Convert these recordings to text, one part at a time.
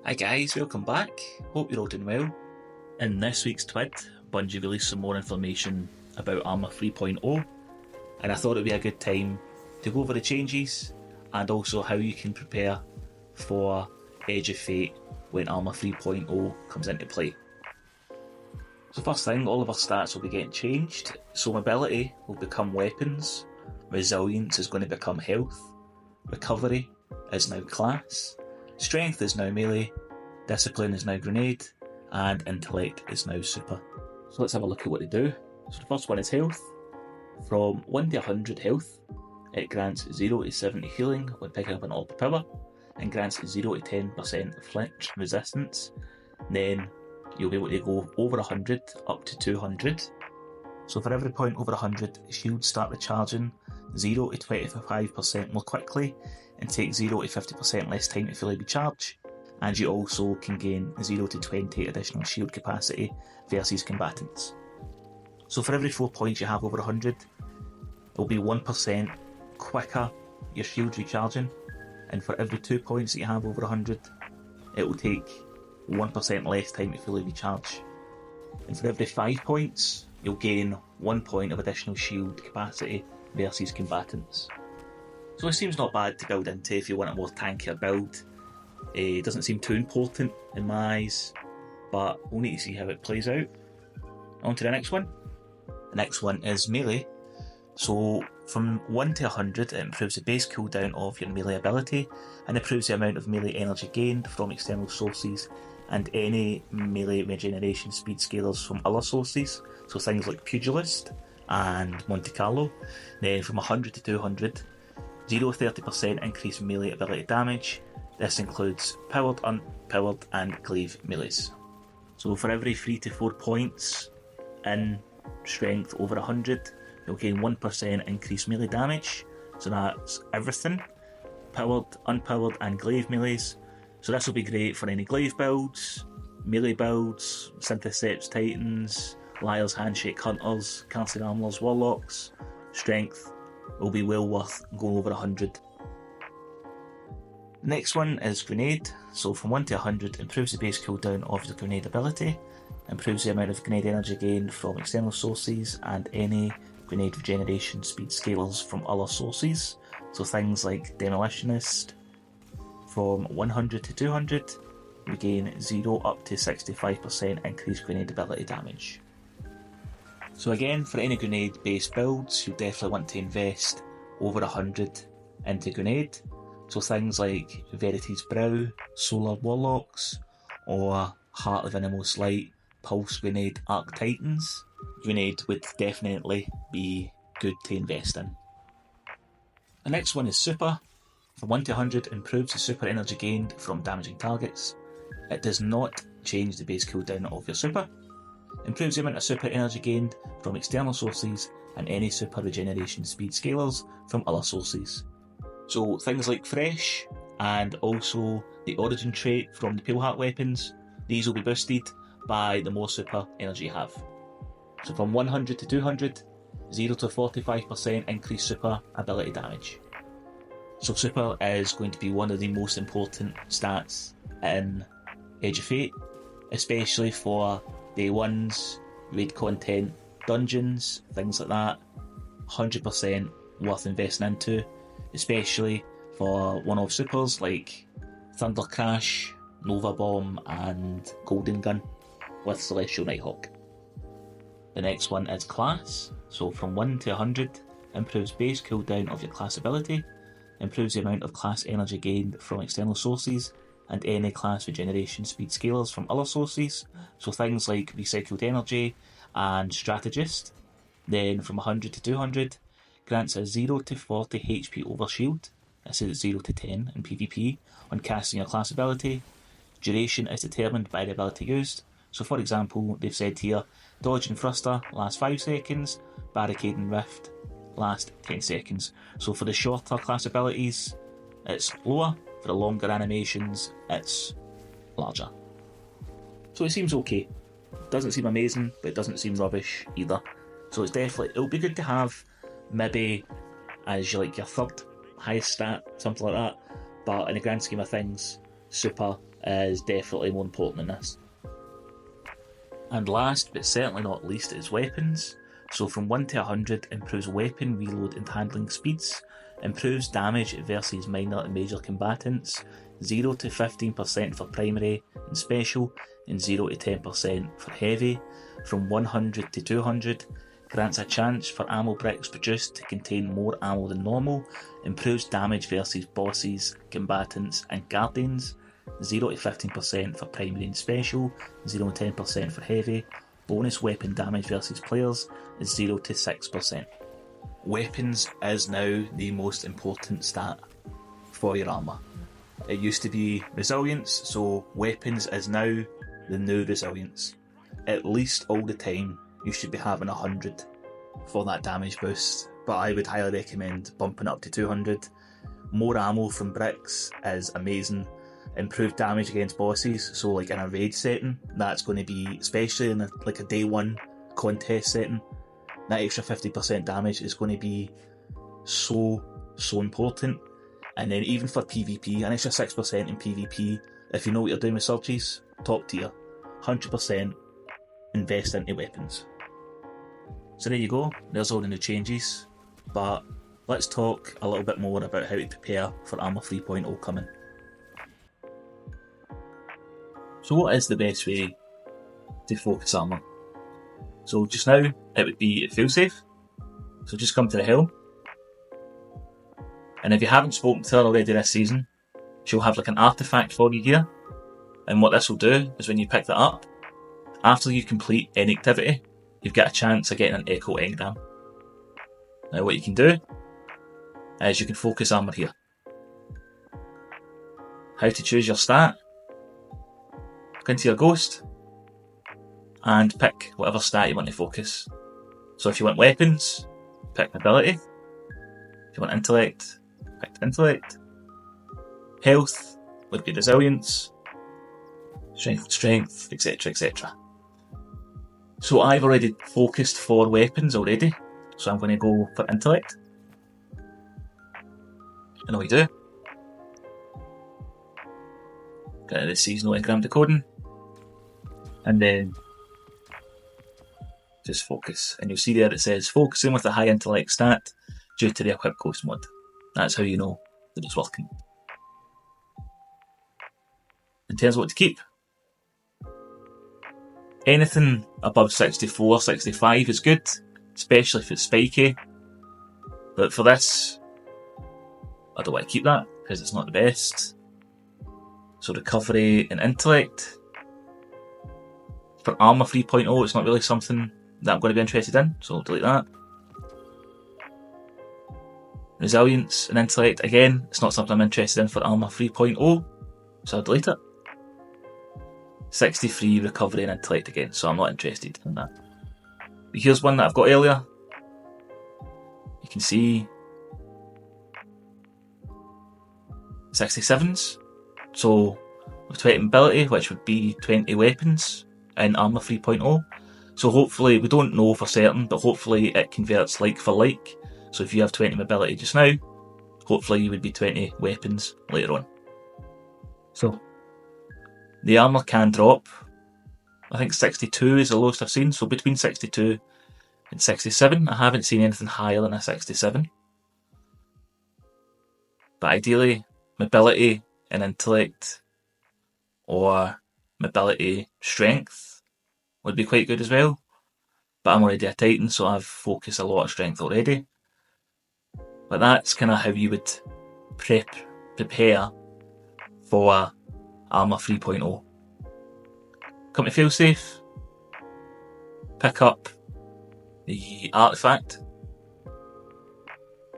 Hi guys, welcome back. Hope you're all doing well. In this week's TWID, Bungie released some more information about Armour 3.0, and I thought it would be a good time to go over the changes and also how you can prepare for Edge of Fate when Armour 3.0 comes into play. So first thing, all of our stats will be getting changed. So mobility will become weapons, resilience is going to become health, recovery is now class, strength is now melee, discipline is now grenade, and intellect is now super. So let's have a look at what they do. So the first one is health. From 1 to 100 health, it grants 0 to 70 healing when picking up an orb of power, and grants 0 to 10% flinch resistance. Then you'll be able to go over 100 up to 200. So for every point over 100, shields start recharging 0 to 25% more quickly and take 0 to 50% less time to fully recharge. And you also can gain 0 to 20 additional shield capacity versus combatants. So for every 4 points you have over 100, it'll be 1% quicker your shield recharging, and for every 2 points that you have over 100, it will take 1% less time to fully recharge. And for every 5 points, you'll gain 1 point of additional shield capacity versus combatants. So it seems not bad to build into if you want a more tankier build. It doesn't seem too important in my eyes, but we'll need to see how it plays out. On to the next one. The next one is melee. So from 1 to 100, it improves the base cooldown of your melee ability and improves the amount of melee energy gained from external sources and any melee regeneration speed scalers from other sources, so things like Pugilist and Monte Carlo. Then from 100 to 200, 0 to 30% increase melee ability damage. This includes powered, unpowered and glaive melees. So for every 3 to 4 points in strength over 100, you'll gain 1% increased melee damage. So that's everything. Powered, unpowered and glaive melees. So this will be great for any glaive builds, melee builds, Syntheseps Titans, Liar's Handshake Hunters, Casting Armlers Warlocks. Strength will be well worth going over 100. The next one is grenade. So from 1 to 100, improves the base cooldown of your grenade ability, improves the amount of grenade energy gained from external sources and any grenade regeneration speed scalers from other sources, so things like Demolitionist. From 100 to 200, we gain 0 up to 65% increased grenade ability damage. So again, for any grenade based builds, you'll definitely want to invest over 100 into grenade. So things like Verity's Brow, Solar Warlocks, or Heart of Innermost Light, Pulse Grenade Arc Titans. Grenade would definitely be good to invest in. The next one is super. From 1 to 100, improves the super energy gained from damaging targets. It does not change the base cooldown of your super. Improves the amount of super energy gained from external sources and any super regeneration speed scalers from other sources. So things like Fresh and also the Origin trait from the Pale Heart weapons, these will be boosted by the more super energy you have. So from 100 to 200, 0 to 45% increased super ability damage. So super is going to be one of the most important stats in Edge of Fate, especially for day ones, raid content, dungeons, things like that. 100% worth investing into, especially for one-off supers like Thunder Crash, Nova Bomb and Golden Gun with Celestial Nighthawk. The next one is class. So from 1 to 100, improves base cooldown of your class ability, improves the amount of class energy gained from external sources and any class regeneration speed scalers from other sources, so things like recycled energy and strategist. Then from 100 to 200, grants a 0 to 40 HP overshield, this is 0 to 10 in PvP, on casting your class ability. Duration is determined by the ability used, so for example they've said here, dodge and thruster last 5 seconds, barricade and rift last 10 seconds. So for the shorter class abilities, it's lower, for the longer animations, it's larger. So it seems okay. Doesn't seem amazing, but it doesn't seem rubbish either. So it's definitely, it'll be good to have maybe as your third highest stat, something like that. But in the grand scheme of things, super is definitely more important than this. And last, but certainly not least, is weapons. So from 1 to 100 improves weapon, reload and handling speeds, improves damage versus minor and major combatants, 0 to 15% for primary and special, and 0 to 10% for heavy. From 100 to 200, grants a chance for ammo bricks produced to contain more ammo than normal, improves damage versus bosses, combatants and guardians, 0 to 15% for primary and special, 0 to 10% for heavy. Bonus weapon damage versus players is 0 to 6%. Weapons is now the most important stat for your armour. It used to be resilience, so weapons is now the new resilience. At least all the time you should be having 100 for that damage boost, but I would highly recommend bumping up to 200. More ammo from bricks is amazing. Improved damage against bosses, so like in a raid setting, that's going to be, especially in a day one contest setting, that extra 50% damage is going to be so important. And then even for PvP, an extra 6% in PvP, if you know what you're doing with searches, top tier, 100% invest into weapons. So there you go, there's all the new changes, but let's talk a little bit more about how to prepare for Armour 3.0 coming. So what is the best way to focus armour? So just now, it would be at failsafe. So just come to the hill. And if you haven't spoken to her already this season, she'll have like an artifact for you here. And what this will do is when you pick that up, after you complete any activity, you've got a chance of getting an echo engram. Now what you can do is you can focus armour here. How to choose your stat? Go into your ghost and pick whatever stat you want to focus. So if you want weapons, pick mobility. If you want intellect, pick intellect. Health would be resilience. Strength, etc, etc. So I've already focused for weapons already, so I'm going to go for intellect. And all you do, get the seasonal engram decoding, and then just focus. And you'll see there it says focusing with a high intellect stat due to the equip ghost mod. That's how you know that it's working. In terms of what to keep, anything above 64, 65 is good, especially if it's spiky. But for this, I don't want to keep that because it's not the best. So recovery and intellect. For Armour 3.0, it's not really something that I'm going to be interested in, so I'll delete that. Resilience and intellect, again, it's not something I'm interested in for Armour 3.0, so I'll delete it. 63 recovery and intellect again, so I'm not interested in that. But here's one that I've got earlier. You can see 67s. So with 20 mobility, which would be 20 weapons in Armour 3.0. So hopefully, we don't know for certain, but hopefully it converts like for like. So if you have 20 mobility just now, hopefully you would be 20 weapons later on. So the armour can drop. I think 62 is the lowest I've seen, so between 62 and 67. I haven't seen anything higher than a 67. But ideally, mobility and intellect, or mobility strength, would be quite good as well. But I'm already a Titan, so I've focused a lot of strength already. But that's kind of how you would prepare for Armour 3.0. Come to failsafe, pick up the artifact,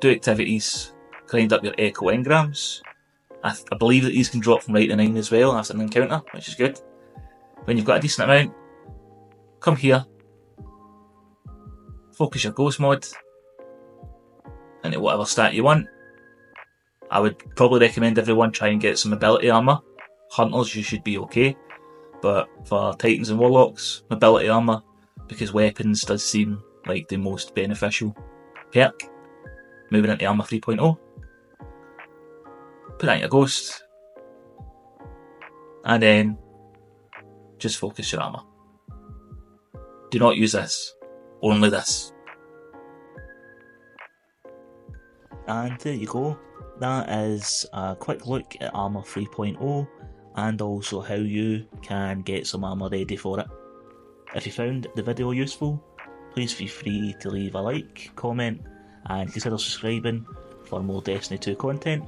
do activities, grind up your echo engrams. I believe that these can drop from right to 9 as well after an encounter, which is good. When you've got a decent amount, come here, focus your ghost mod into whatever stat you want. I would probably recommend everyone try and get some mobility armour. Hunters, you should be okay, but for Titans and Warlocks, mobility armour, because weapons does seem like the most beneficial perk. Moving into Armour 3.0. Put that in your ghost. and then just focus your armour. Do not use this, only this. And there you go, that is a quick look at Armour 3.0 and also how you can get some armour ready for it. If you found the video useful, please feel free to leave a like, comment and consider subscribing for more Destiny 2 content.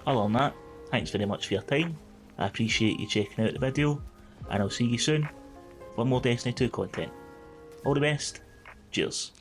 Other than that, thanks very much for your time, I appreciate you checking out the video and I'll see you soon for more Destiny 2 content. All the best, cheers.